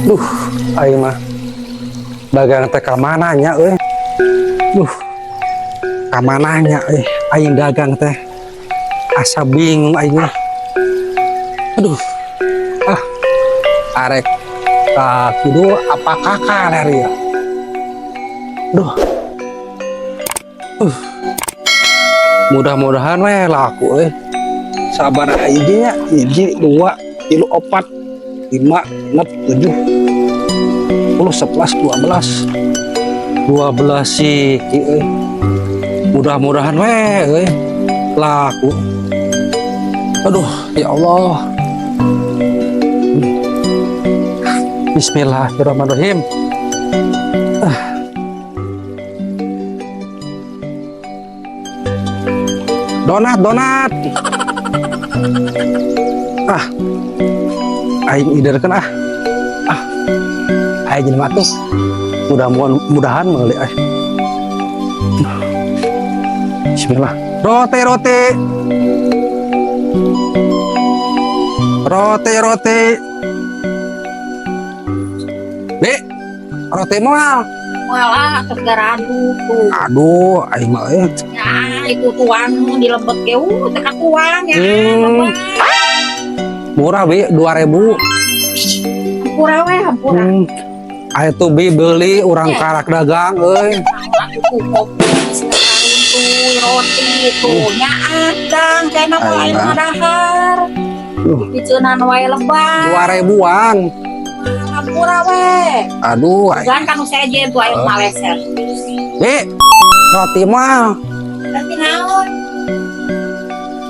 Duh, aing mah dagang teh ka mananya euy. Duh. Ka mananya aing dagang teh. Asa bingung aing mah. Aduh. Arek kidu apa kakak ler ya. Duh. Mudah-mudahan we laku sabar hiji nya, hiji, 2, 3, 4, 5, 6, 7, 10, 11, 12 sih mudah-mudahan we laku. Aduh ya Allah. Bismillahirrahmanirrahim. Donat aing iderkeun aing jadi matuh mudah-mudahan meuli Bismillah. Roti Be, roti moal. Walah, tergaradu tuh. Aduh, aing mah Ya, itu tuang dilebet ke teka tuang ya. Murah Bi, 2.000. Hampura we, hampura. Aya tuh Bi beli urang karak dagang euy. Aku kopi sekarang tuh roti tuh nyaadang kena wae madahar. Diceunaan wae lebar. 2.000-an. Hampura we. Aduh, Gan kanu sejen tuh aya maleser. Bi, roti mah Berarti naon?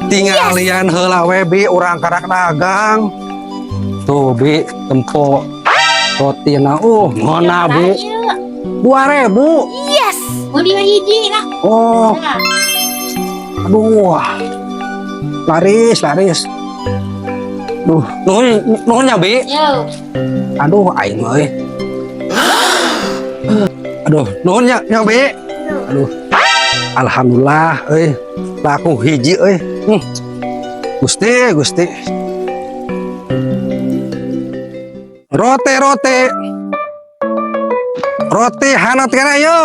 tinggal lian heula we Bi urang karak dagang. Tuh Bi, tempo rotina ngona Bi. 2.000. Yes. Mau dia hiji lah. Oh, aduh. Laris. Duh, nuhunnya Bi. Yo. Aduh, aing euy. Aduh, nuhunnya Bi. Aduh. Alhamdulillah euy. Laku hiji euy. Gusti. Roti hanat kana yo.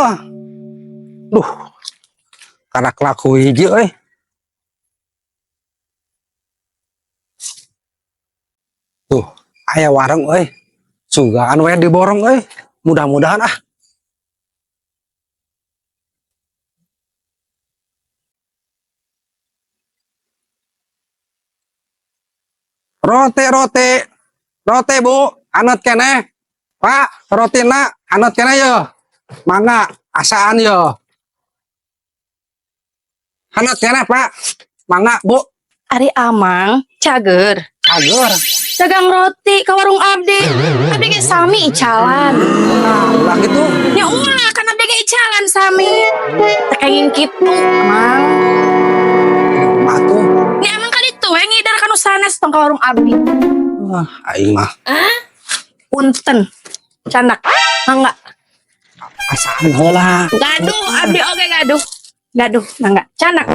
Duh. Karak laku hiji euy. Tuh, aya warung euy. Sugaan we diborong euy. Mudah-mudahan Roti Bu, anut keneh. Pak, rotina anut keneh yo. Mangga asaan yo. Anut keneh Pak. Mangga Bu. Ari Amang cager. Dagang roti ke warung abdi. Abdi ge sami icalan. Ulah gitu. Ya ulah kan abdi ge icalan sami. Tekengin kitu, Amang. Matuh. Ni Amang ka ditu we ngidar kanu sanes tong ka warung abdi. Aing mah. Punten. Canak. Mangga. Asaan heula. Gaduh, abdi oge gaduh, mangga. Canak.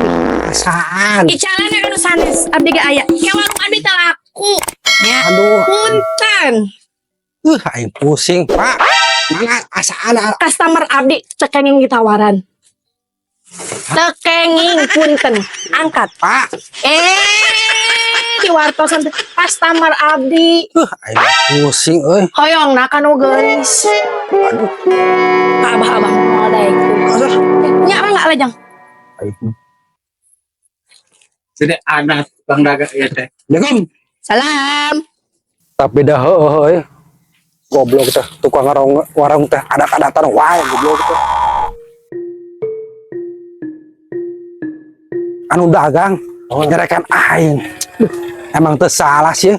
Asaan. Icalan ya kanu sanes. Abdi ge aya. Ke warung abdi teh laku. Ya. Aduh. Punten. Aing pusing, Pak. Mangga asaan. Customer abdi cekenging ditawaran. Tekenging punten. Angkat. Pak. Diwartosan customer abdi. Aing pusing euy. Hoyong na kanu geulis. Aduh. Abah-abah moal daek. Nya enggak lajang. Jadi anak bang dagang ya teh. Jangan. Salam. Tapi dah heuh goblok teh tukang warung teh adat-adatan wae goblok teh. Anu dagang nyerekan aing. Emang teu salah sih.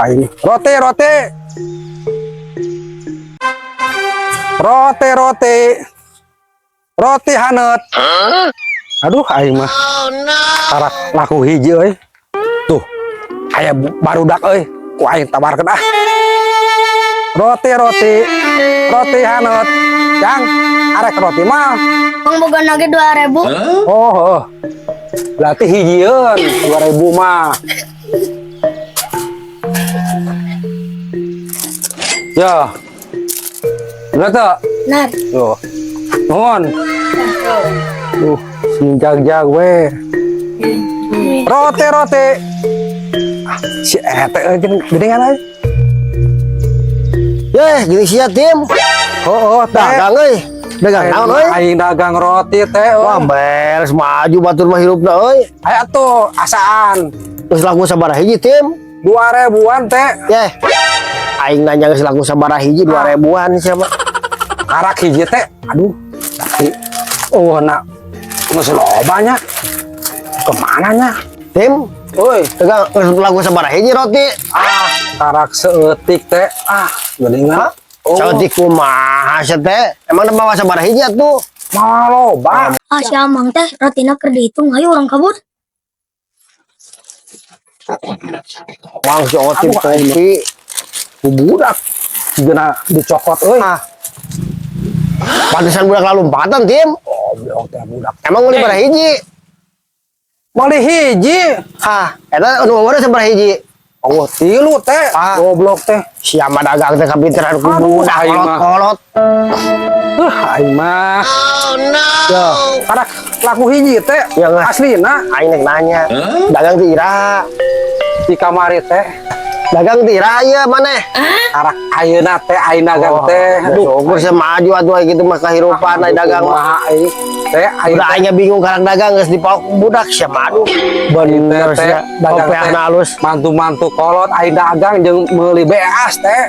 Aing roti haneut. Aduh aing mah karak laku hiji euy. Tuh aya barudak euy ku aing tawarkeun roti haneut. Jang arek roti mah Mang boga nage 2.000. oh berarti hijieun 2.000 mah Ya. Bener tuh. Nah, Tuh. Nuhun. Sing jag we. Rote. Si ete gedengan aja. Yeh, gini sia tim. Oh, Dagang euy. Dagang naon euy? Aing dagang roti teh. Wah, beres maju batur mah hirupna euy. Aya tuh asaan. Geus laku sabaraha hiji tim? 2000-an teh. Yeh. Aing nanya geus laku sabaraha hiji 2000-an siapa? Karak hiji teh. Aduh. Tapi nak geus lobanya. Kemana nya? Tim, Oi, dagang geus laku sabaraha hiji roti? karak seetik teh. Gedengan. Saeutik kumaha sia teh? Emang bawa sabaraha hiji atuh? Mau loba. Si Amang teh rotina keur dihitung, ayo orang kabur. Wang si Otim kopi. Budak. Gena dicokot euy. Pantesan budak lalumpatan tim. Goblok teh budak. Emang meuli sabaraha hiji? Meuli hiji. Eta nu umurna sabaraha hiji? Oh, 3 teh. Goblok teh. Sia mah dagang teh kapinteran ku Aduh, budak aing mah. kolot-kolot. Aing mah. Ya, karak laku hiji teh. Ya, nggak. Aslina Aing nek nanya, dagang ti iraha? di kamari teh. Dagang ti iraha ieu maneh? Karak ayeuna teh aing dagang teh. Aduh, syukur sia maju atuh gitu mah kahirupan ai dagang mah. Kumaha aing teh aing Udah aing bigung karang dagang geus dipalok budak sia mah aduh. Bener teh sia, dagang teh kopeahna halus. mantu-mantu kolot aing dagang jeung meuli beas teh.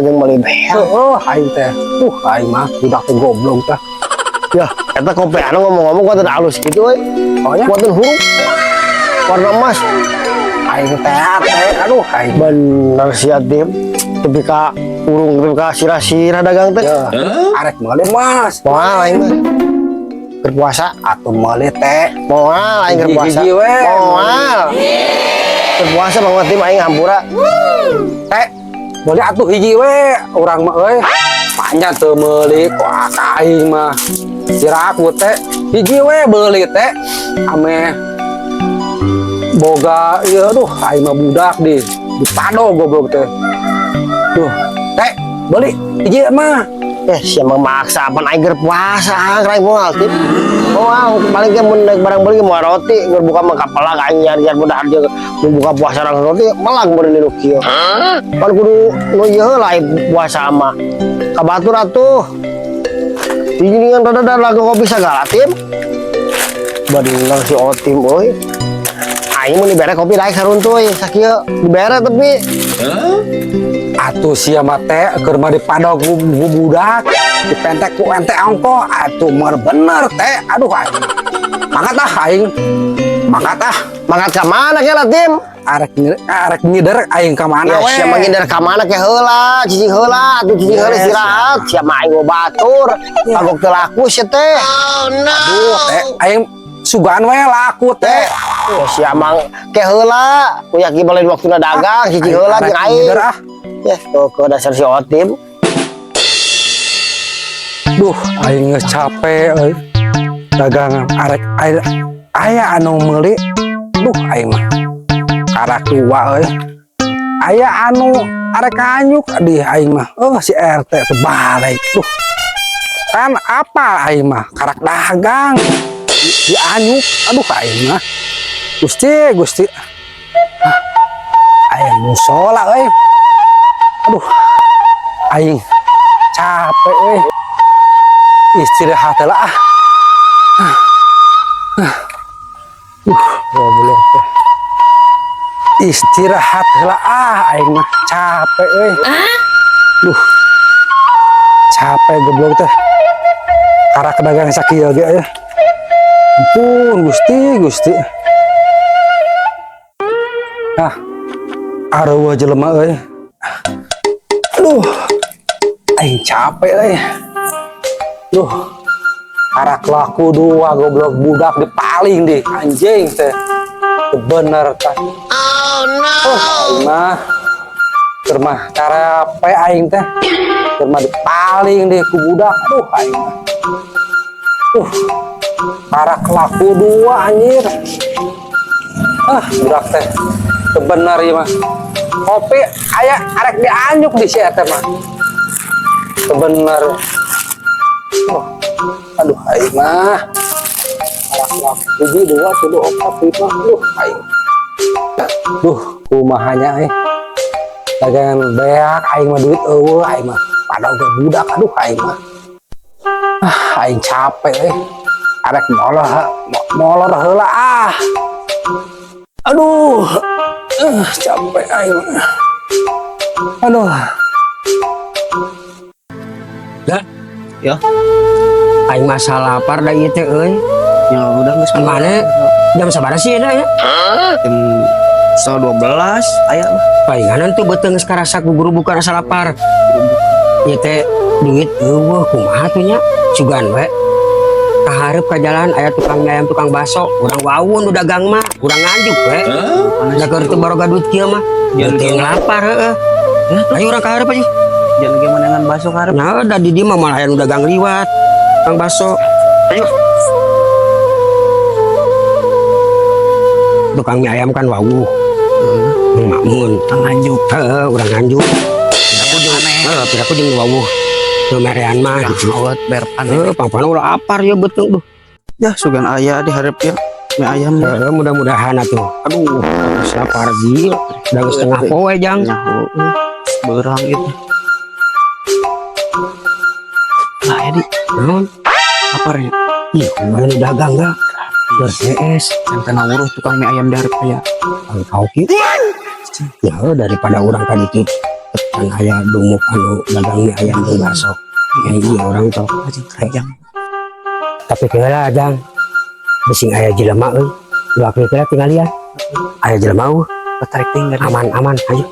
Jeung meuli beas. Heeh, aing teh. Aing mah budak teh goblok teh. Ya, eta kopeahna ngomong-ngomong kuat halus gitu euy. Oh nya, Kuatin huruf. Warna emas. aing teh aduh aing Bener sia tim. Tapi ka urung tapi ka sirah-sirah dagang teh. ya. Arek meuli Mas. Moal aing mah. Berpuasa. Atuh meuli teh. Moal aing keur puasa. Hiji-hiji we. Moal. Berpuasa banget tim aing hampura. Teh, boleh atuh hiji we, urang mah euy. Panjang teu meuli ku aing mah. Siraku teh hiji we beuli teh. Ame boga ieu aduh aing mah budak di pado goblok teh. Duh, teh beuli hiji mah. Sia memaksa apa aing keur puasa karang moal tim. Moal paling ge mun naik barang beli moal roti keur buka mah kapala ka aing nyari budak harja mun buka puasa rang roti melang beureun nu kieu. Pan kudu nu ieu heula puasa mah. Ka batur atuh. Diningan rada lagu kopi sagala tim. Bener si Otim euy. Aing mun dibere kopi daek saruntuy sakieu dibere tapi Atuh sia mah teh keur mah dipado ku budak, dipentek ku ente ongko, atuh mah bener teh. Aduh aing. Mangkat aing. mangkat ka mana ke lah tim? Arek ngider aing ka mana Ya we. sia mah ngider ka mana ke heula, cicing heula, atuh cicing heula istirahat. Sia mah aing batur, kagok teu laku sia teh. Aduh teh aing sugan we laku teh. Ya sia mah ke heula, ku yakin balen waktuna dagang, cicing heula jeung aing. Ngider ah. Ya, ke dasar si Otim. Duh, aing geus capek euy. Dagangan arek aya anu meuli. Duh, aing mah karak tua euy. Aya anu arek anyuk di aing mah. Si RT teh balik. Duh. Kan apa aing mah karak dagang. Di anyuk. Aduh aing mah. Gusti. Aing musola euy. Aduh. Aing capek euy. Istirahat lah goblok teh. Istirahat lah aing mah capek euy. Capek goblok teh. Karak dagang sakieu ge euy. Ampun Gusti. Areueuh jelema euy. Aduh. Aing capek euy. Duh, karak laku 2 goblok budak dipaling deh anjing teh. Bener tah. Oh no. Aing mah keur mah carepe aing teh. Keur mah dipaling deh ku budak. Aduh aing mah. Karak laku 2 anjir. Budak teh. Teu bener ieu mah. Kopi aya arek dianyuk di sia teh mah. Sebenar. Oh, aduh aing mah. Alak hiji dua tilu opat lima. Aing. Duh, kumahanya dagangan beak aing mah duit eueuh aing mah. Padahal ge budak aduh aing mah. Aing capek arek molor heula ah. Aduh. Capek aing mah. Aduh. Ya. Aing masa lapar da ieu teh euy. Ya udah geus Mana jam sabaraha sih da ya? jam 12 aya lah. Palinganan tuh beuteung geus karasa ku guru bukan rasa lapar. Ieu teh duit eueuh kumaha tuh nya? Sugan we. Kaharep ka jalan aya tukang mie ayam tukang baso, urang wawun udah dagang mah, urang nganjuk we. Da keur teu baroga duit kieu mah. Beuteung lapar heueuh. Ayo urang kaharep aja. Jangan gimana dengan baso karep. Nah, da di dieu mah malah aya nu dagang liwat. Tukang baso. Ayo. Tukang mie ayam kan wawuh. Makmun. Nganjuk. Heeh, urang nganjuk. Aku jeung piraku jeung wawuh. Teu merean mah gitu. Awet berpan. Pang-pang ulah apar ya beuteung duh. Ya sugan aya di hareup ya. Mie ayam ya. Mudah-mudahan atuh. Aduh, lapar gil. Da geus tengah poe jang. Nyaho. Beurang itu. Lah ya di. Naon? Laparnya. Ih, kumaha dagang ga? Bersees. Sampai nawuruh tukang mie ayam di hareup aya. Kau kieu. Ya daripada urang ka ditu. Kan aya dumuk anu dagang mie ayam jeung bakso. Ya iya orang tau. Kayang. Tapi keula jang. Bising aya jelema euy. Dua keula tinggal liat. Aya jelema eueuh. Tarik tinggal. Aman ayo.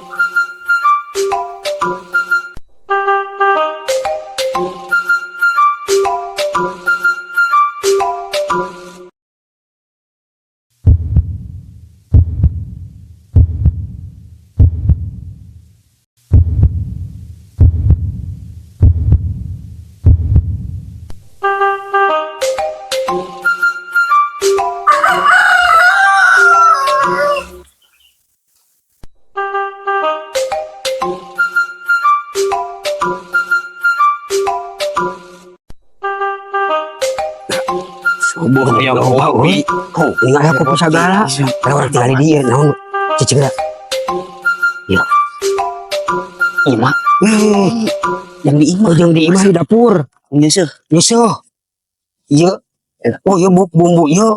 Subuh yang Wi. Oh, ingat aku sagala. Ada orang tinggal di dia, naon cicing da. Ya. Ima. yang di imah. Yang di imah di dapur. Nyeseuh. Nyeseuh. Iya. Oh, iya bumbu iya.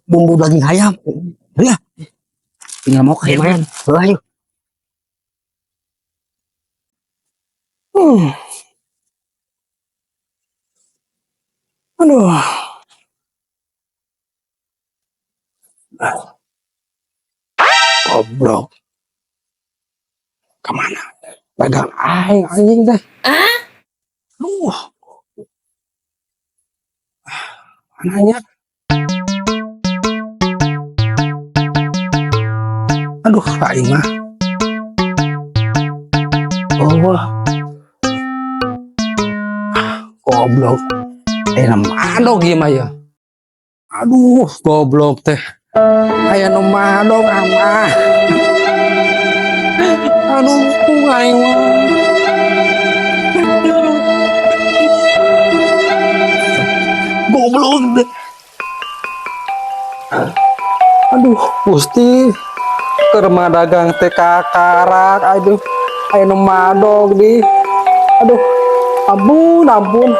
Bumbu daging ayam. Ya, Tinggal mau kayak lumayan. Ayo. Aduh. Goblok. Kemana? Dagang aing anjing teh. Mananya? Aduh, aing mah. Oh. Goblok. Madog ieu mah ya. Aduh, goblok teh. Aya nu madog amah. Aduh, aing mah. Goblok deh. Aduh, Gusti. Keur mah dagang teh kakarak, aduh. Aya nu madog di. Aduh, ampun.